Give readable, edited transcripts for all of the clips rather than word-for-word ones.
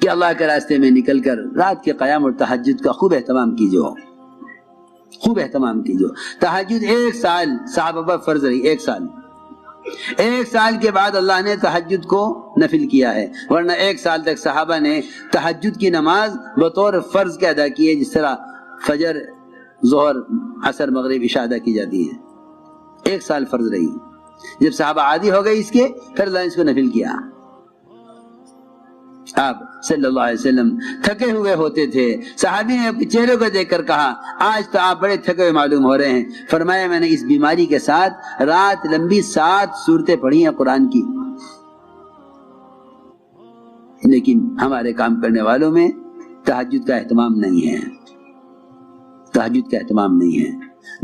کہ اللہ کے راستے میں نکل کر رات کے قیام اور تہجد کا خوب اہتمام کیجو، خوب اہتمام کیجو۔ تہجد 1 سال صحابہ پر فرض رہی، 1 سال کے بعد اللہ نے تہجد کو نفل کیا ہے، ورنہ 1 سال تک صحابہ نے تہجد کی نماز بطور فرض کے ادا کی ہے، جس طرح فجر، ظہر، عصر، مغرب، عشاء ادا کی جاتی ہے۔ 1 سال فرض رہی، جب صحابہ عادی ہو گئے اس کے، پھر اللہ نے اس کو نفل کیا۔ آپ صلی اللہ علیہ وسلم تھکے ہوئے ہوتے تھے، صحابی نے اپنے چہرے کو دیکھ کر کہا آج تو آپ بڑے تھکے ہوئے معلوم ہو رہے ہیں۔ فرمایا میں نے اس بیماری کے ساتھ رات لمبی 7 سورتیں پڑھی ہیں قرآن کی، لیکن ہمارے کام کرنے والوں میں تہجد کا اہتمام نہیں ہے، تہجد کا اہتمام نہیں ہے۔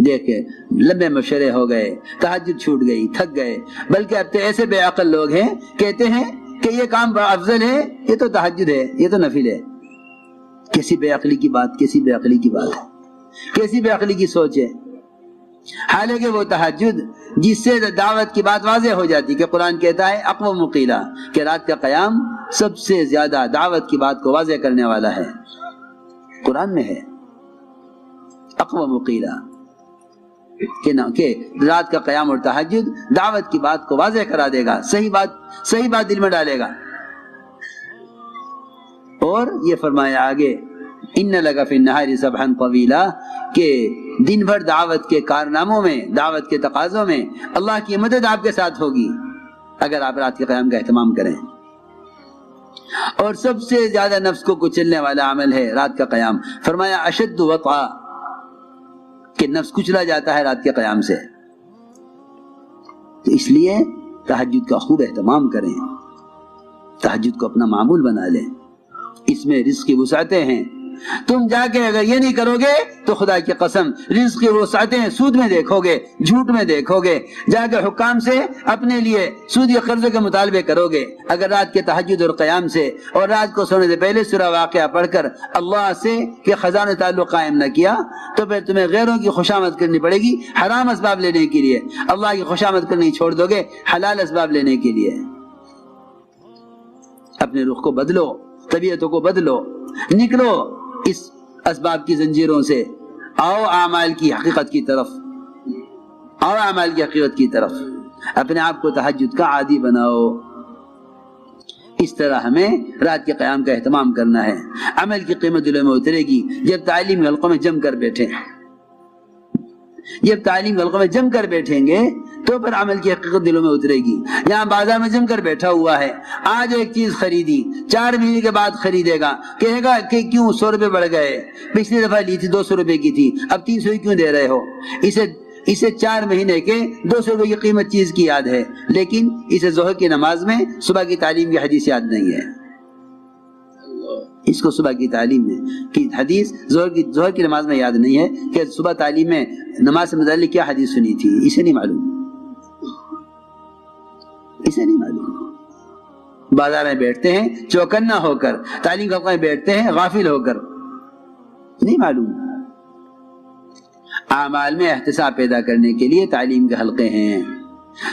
دیکھے لمبے مشورے ہو گئے، تہجد چھوٹ گئی، تھک گئے، بلکہ اب تو ایسے بے عقل لوگ ہیں کہتے ہیں کہ یہ کام بڑا افضل ہے، یہ تو تہجد ہے، یہ تو نفل ہے۔ کیسی بے عقلی کی بات، کیسی بے عقلی کی بات ہے، کیسی بے عقلی کی سوچ ہے۔ حالانکہ وہ تہجد جس سے دعوت کی بات واضح ہو جاتی کہ قرآن کہتا ہے اقوم قیلا، کہ رات کا قیام سب سے زیادہ دعوت کی بات کو واضح کرنے والا ہے، قرآن میں ہے اقوم قیلا کہ رات کا قیام اور تہجد دعوت کی بات کو واضح کرا دے گا، صحیح بات دل میں ڈالے گا۔ اور یہ فرمایا آگے ان لک فی النہار سبحا طویلا، کہ دن بھر دعوت کے کارناموں میں، دعوت کے تقاضوں میں اللہ کی مدد آپ کے ساتھ ہوگی اگر آپ رات کے قیام کا اہتمام کریں۔ اور سب سے زیادہ نفس کو کچلنے والا عمل ہے رات کا قیام۔ فرمایا اشد وطئا، کہ نفس کچلا جاتا ہے رات کے قیام سے۔ تو اس لیے تہجد کا خوب اہتمام کریں، تہجد کو اپنا معمول بنا لیں، اس میں رزق کی وسعتیں ہیں۔ تم جا کے اگر یہ نہیں کرو گے تو خدا کی قسم رزق کی وسعتیں سود میں دیکھو گے، جھوٹ میں دیکھو گے، جا کے حکام سے اپنے لیے سودی قرضے کے مطالبے کرو گے۔ اگر رات کے تہجد اور قیام سے اور رات کو سونے سے پہلے سورہ واقعہ پڑھ کر اللہ سے کہ خزانہ تعلق قائم نہ کیا تو پھر تمہیں غیروں کی خوشامد کرنی پڑے گی حرام اسباب لینے کے لیے، اللہ کی خوشامد کرنی چھوڑ دو گے حلال اسباب لینے کے لیے۔ اپنے رخ کو بدلو، طبیعتوں کو بدلو، نکلو اس اسباب کی زنجیروں سے، آؤ اعمال کی حقیقت کی طرف، آؤ اعمال کی حقیقت کی طرف، اپنے آپ کو تہجد کا عادی بناؤ۔ اس طرح ہمیں رات کے قیام کا اہتمام کرنا ہے۔ عمل کی قیمت دلوں میں اترے گی جب تعلیم حلقوں میں جم کر بیٹھیں، جب تعلیم حلقوں میں جم کر بیٹھیں گے تو پھر عمل کی حقیقت دلوں میں اترے گی۔ یہاں بازار میں جم کر بیٹھا ہوا ہے، آج ایک چیز خریدی، 4 مہینے کے بعد خریدے گا، کہے گا کہ کیوں 100 روپے بڑھ گئے، پچھلی دفعہ لی تھی 200 روپے کی تھی، اب 300 کیوں دے رہے ہو؟ اسے 4 مہینے کے 200 روپے کی قیمت چیز کی یاد ہے، لیکن اسے ظہر کی نماز میں صبح کی تعلیم کی حدیث یاد نہیں ہے۔ اس کو صبح کی تعلیم میں کی حدیث ظہر کی نماز میں یاد نہیں ہے کہ صبح تعلیم میں نماز سے متعلق کیا حدیث سنی تھی، اسے نہیں معلوم، اسے نہیں معلوم۔ بازار میں بیٹھتے ہیں چوکنا ہو کر، تعلیم کے حلقے میں بیٹھتے ہیں غافل ہو کر، نہیں معلوم۔ اعمال میں احتساب پیدا کرنے کے لیے تعلیم کے حلقے ہیں،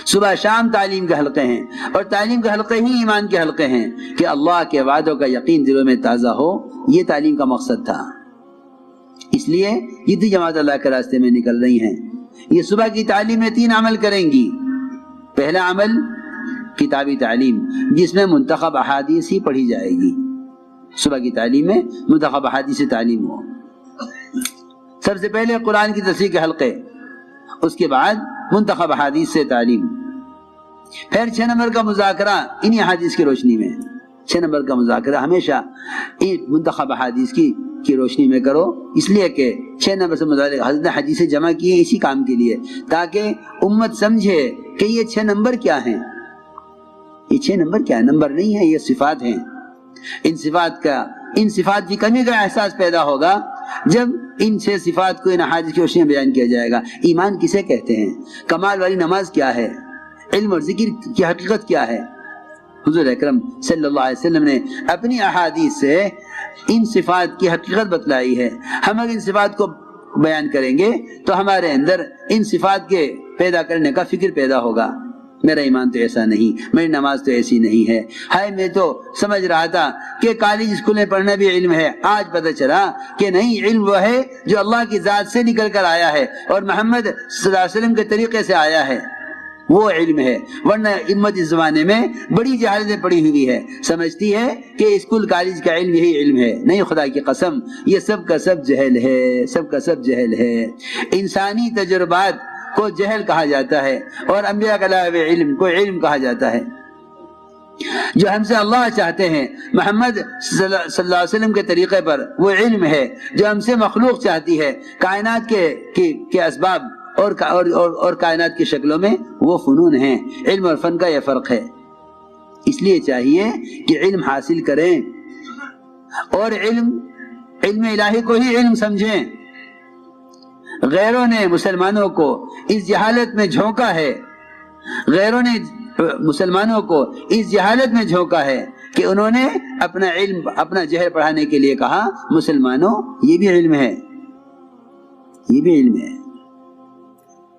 صبح شام تعلیم کے حلقے ہیں، اور تعلیم کے حلقے ہی ایمان کے حلقے ہیں کہ اللہ کے وعدوں کا یقین دلوں میں تازہ ہو۔ یہ تعلیم کا مقصد تھا۔ اس لیے جتنی جماعت اللہ کے راستے میں نکل رہی ہیں یہ صبح کی تعلیم میں 3 عمل کریں گی۔ پہلا عمل کتابی تعلیم، جس میں منتخب احادیث ہی پڑھی جائے گی۔ صبح کی تعلیم میں منتخب احادیث سے تعلیم ہو۔ سب سے پہلے قرآن کی تفسیر کے حلقے، اس کے بعد منتخب احادیث سے تعلیم، پھر 6 نمبر کا مذاکرہ انہی احادیث کی روشنی میں۔ 6 نمبر کا مذاکرہ ہمیشہ منتخب احادیث کی روشنی میں کرو، اس لیے کہ 6 نمبر سے متعلق حضرت نے حدیثیں جمع کی ہیں اسی کام کے لیے، تاکہ امت سمجھے کہ یہ 6 نمبر کیا ہیں۔ یہ 6 نمبر کیا ہے؟ نمبر نہیں ہے، یہ صفات ہیں۔ ان صفات کی کمی کا احساس پیدا ہوگا جب ان 6 صفات کو ان احادیث کی روشنی میں بیان کیا جائے گا۔ ایمان کسے کہتے ہیں؟ کمال والی نماز کیا ہے؟ علم اور ذکر کی حقیقت کیا ہے؟ حضور اکرم صلی اللہ علیہ وسلم نے اپنی احادیث سے ان صفات کی حقیقت بتلائی ہے۔ ہم اگر ان صفات کو بیان کریں گے تو ہمارے اندر ان صفات کے پیدا کرنے کا فکر پیدا ہوگا۔ میرا ایمان تو ایسا نہیں، میری نماز تو ایسی نہیں ہے، ہائے میں تو سمجھ رہا تھا کہ کالج اسکول میں پڑھنا بھی علم ہے، آج پتہ چلا کہ نہیں، علم وہ ہے جو اللہ کی ذات سے نکل کر آیا ہے اور محمد صلی اللہ علیہ وسلم کے طریقے سے آیا ہے، وہ علم ہے۔ ورنہ امت اس زمانے میں بڑی جہالتیں پڑی ہوئی ہے، سمجھتی ہے کہ اسکول کالج کا علم یہی علم ہے۔ نہیں، خدا کی قسم، یہ سب کا سب جہل ہے، سب کا سب جہل ہے۔ انسانی تجربات کو جہل کہا جاتا ہے اور انبیاء کے علاوہ علم کو علم کہا جاتا ہے۔ جو ہم سے اللہ چاہتے ہیں محمد صلی اللہ علیہ وسلم کے طریقے پر، وہ علم ہے۔ جو ہم سے مخلوق چاہتی ہے کائنات کے اسباب اور کائنات کی شکلوں میں، وہ فنون ہیں۔ علم اور فن کا یہ فرق ہے۔ اس لیے چاہیے کہ علم حاصل کریں اور علم الہی کو ہی علم سمجھیں۔ غیروں نے مسلمانوں کو اس جہالت میں جھونکا ہے، غیروں نے مسلمانوں کو اس جہالت میں جھونکا ہے کہ انہوں نے اپنا علم، اپنا جہل پڑھانے کے لیے کہا مسلمانوں یہ بھی علم ہے، یہ بھی علم ہے۔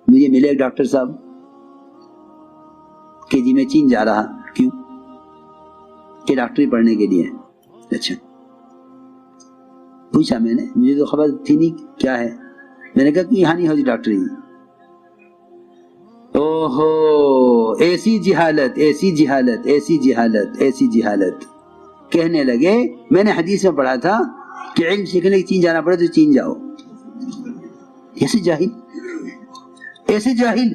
مجھے ملے ایک ڈاکٹر صاحب کہ جی میں چین جا رہا، کیوں؟ کہ ڈاکٹری پڑھنے کے لیے۔ اچھا، پوچھا میں نے، مجھے تو خبر تھی نہیں کیا ہے، میں نے کہا کہ یہاں نہیں ہوتی ڈاکٹری۔ اوہو، ایسی جہالت، ایسی جہالت، ایسی جہالت، ایسی جہالت۔ کہنے لگے میں نے حدیث میں پڑھا تھا کہ علم سیکھنے کے چین جانا پڑے تو چین جاؤ۔ ایسے جاہل، ایسے جاہل،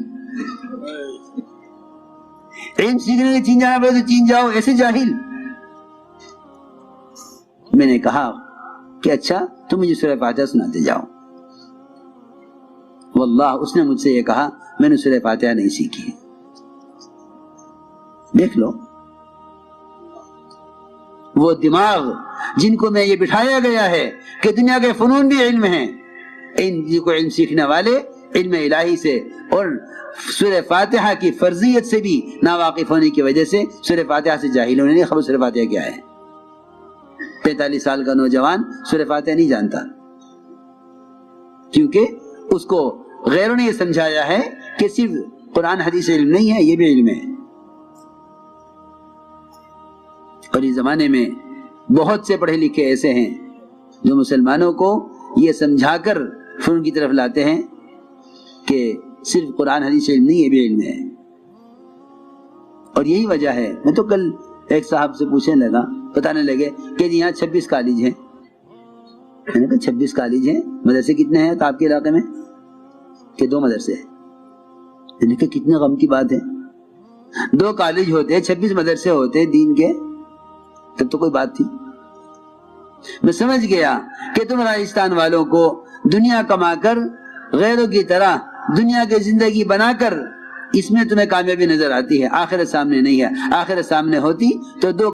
علم سیکھنے کے چین جانا پڑے تو چین جاؤ، ایسے جاہل۔ میں نے کہا کہ اچھا تم مجھے سورہ فاتحہ سناتے جاؤ۔ واللہ اس نے مجھ سے یہ کہا، میں نے سورہ فاتحہ نہیں سیکھی۔ دیکھ لو وہ دماغ جن کو میں یہ بٹھایا گیا ہے کہ دنیا کے فنون بھی علم ہیں، ان کو علم سیکھنے والے علم الہی سے اور سورہ فاتحہ کی فرضیت سے بھی ناواقف ہونے کی وجہ سے سورہ فاتحہ سے جاہل ہونے، نہیں خبر سورہ فاتحہ کیا ہے۔ 45 سال کا نوجوان سورہ فاتحہ نہیں جانتا، کیونکہ اس کو غیروں نے یہ سمجھایا ہے کہ صرف قرآن حدیث علم نہیں ہے، یہ بھی علم ہے۔ اور اس زمانے میں بہت سے پڑھے لکھے ایسے ہیں جو مسلمانوں کو یہ سمجھا کر فنون کی طرف لاتے ہیں کہ صرف قرآن حدیث علم نہیں، یہ بھی علم ہے۔ اور یہی وجہ ہے، میں تو کل ایک صاحب سے پوچھنے لگا، بتانے لگے کہ یہاں 26 کالج ہیں۔ میں نے کہا 26 کالج ہیں، مدرسے کتنے ہیں آپ کے علاقے میں؟ کہ 2 مدرسے ہیں۔ میں نے کہا کتنے غم کی بات ہے، 2 کالج ہوتے، 26 مدرسے ہوتے دین کے، تب تو کوئی بات تھی۔ میں سمجھ گیا کہ تم راجستھان والوں کو دنیا کما کر غیروں کی طرح دنیا کی زندگی بنا کر اس میں تمہیں کامیابی نظر آتی ہے، آخرت سامنے نہیں ہے۔ آخرت سامنے ہوتی تو 2